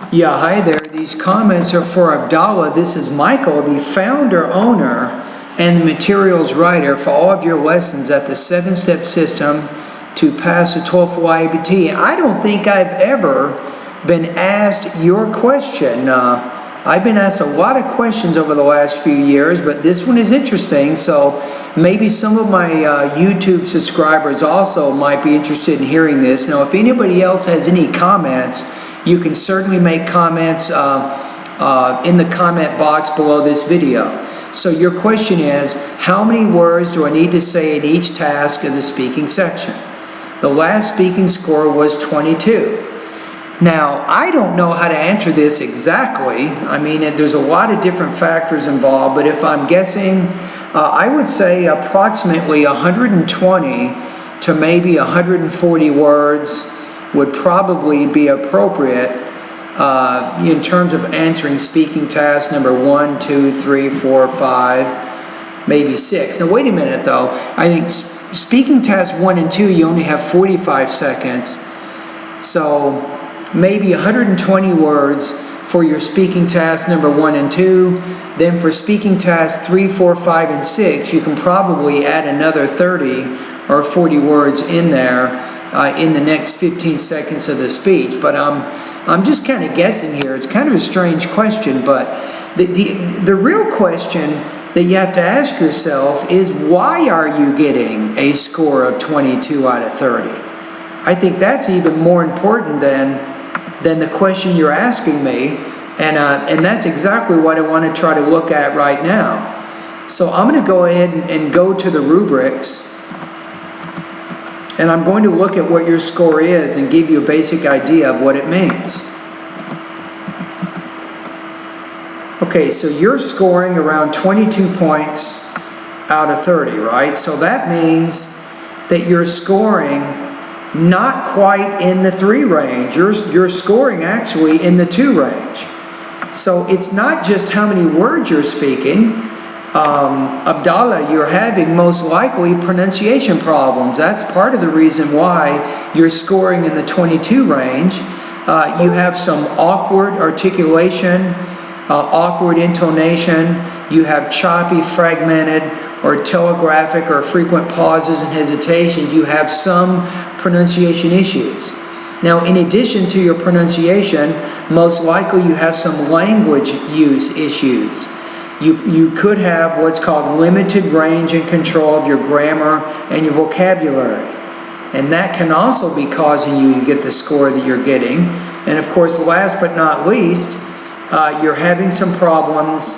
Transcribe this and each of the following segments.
Yeah, hi there. These comments are for Abdallah. This is Michael, the founder, owner, and the materials writer for all of your lessons at the 7-step system to pass the TOEFL IBT. I don't think I've ever been asked your question. I've been asked a lot of questions over the last few years, but this one is interesting, so maybe some of my YouTube subscribers also might be interested in hearing this. Now, if anybody else has any comments, you can certainly make comments in the comment box below this video. So your question is, how many words do I need to say in each task of the speaking section? The last speaking score was 22. Now, I don't know how to answer this exactly. I mean, there's a lot of different factors involved, but if I'm guessing, I would say approximately 120 to maybe 140 words would probably be appropriate in terms of answering speaking task number 1, 2, 3, 4, 5, maybe 6. Now wait a minute though, I think speaking task 1 and 2 you only have 45 seconds, so maybe 120 words for your speaking task number 1 and 2. Then for speaking task 3, 4, 5, and 6 you can probably add another 30 or 40 words in there in the next 15 seconds of the speech. But I'm just kind of guessing here. It's kind of a strange question, but the real question that you have to ask yourself is, why are you getting a score of 22 out of 30? I think that's even more important than the question you're asking me, and that's exactly what I want to try to look at right now. So I'm going to go ahead and go to the rubrics, and I'm going to look at what your score is and give you a basic idea of what it means. Okay, so you're scoring around 22 points out of 30, right? So that means that you're scoring not quite in the 3 range. You're scoring actually in the 2 range. So it's not just how many words you're speaking. Abdallah, you're having most likely pronunciation problems. That's part of the reason why you're scoring in the 22 range. You have some awkward articulation, awkward intonation. You have choppy, fragmented, or telegraphic or frequent pauses and hesitation. You have some pronunciation issues. Now, in addition to your pronunciation, most likely you have some language use issues. You could have what's called limited range and control of your grammar and your vocabulary. And that can also be causing you to get the score that you're getting. And of course, last but not least, you're having some problems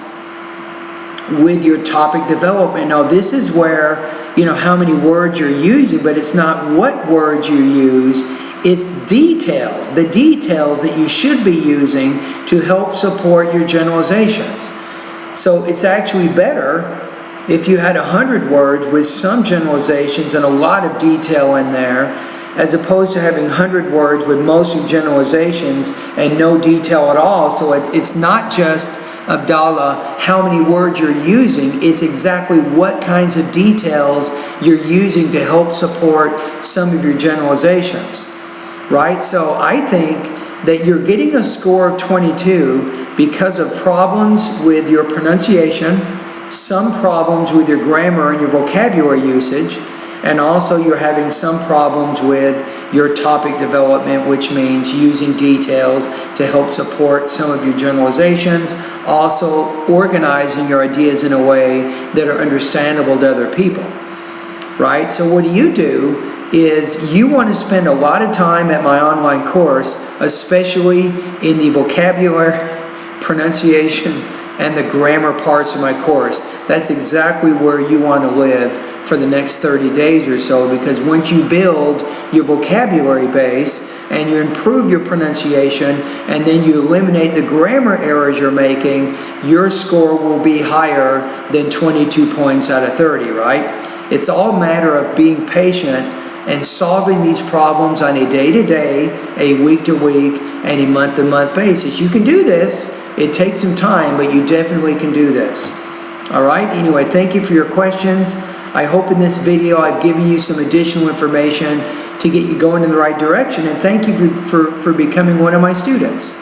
with your topic development. Now, this is where, how many words you're using, but it's not what words you use. It's details, the details that you should be using to help support your generalizations. So it's actually better if you had 100 words with some generalizations and a lot of detail in there, as opposed to having 100 words with mostly generalizations and no detail at all. So it's not just, Abdallah, how many words you're using, it's exactly what kinds of details you're using to help support some of your generalizations, right? So I think that you're getting a score of 22 because of problems with your pronunciation, some problems with your grammar and your vocabulary usage, and also you're having some problems with your topic development, which means using details to help support some of your generalizations, also organizing your ideas in a way that are understandable to other people, right? So what do is you want to spend a lot of time at my online course, especially in the vocabulary, pronunciation, and the grammar parts of my course. That's exactly where you want to live for the next 30 days or so, because once you build your vocabulary base and you improve your pronunciation and then you eliminate the grammar errors you're making, your score will be higher than 22 points out of 30, right? It's all a matter of being patient and solving these problems on a day-to-day, a week-to-week, and a month-to-month basis. You can do this. It takes some time, but you definitely can do this. All right? Anyway, thank you for your questions. I hope in this video I've given you some additional information to get you going in the right direction, and thank you for becoming one of my students.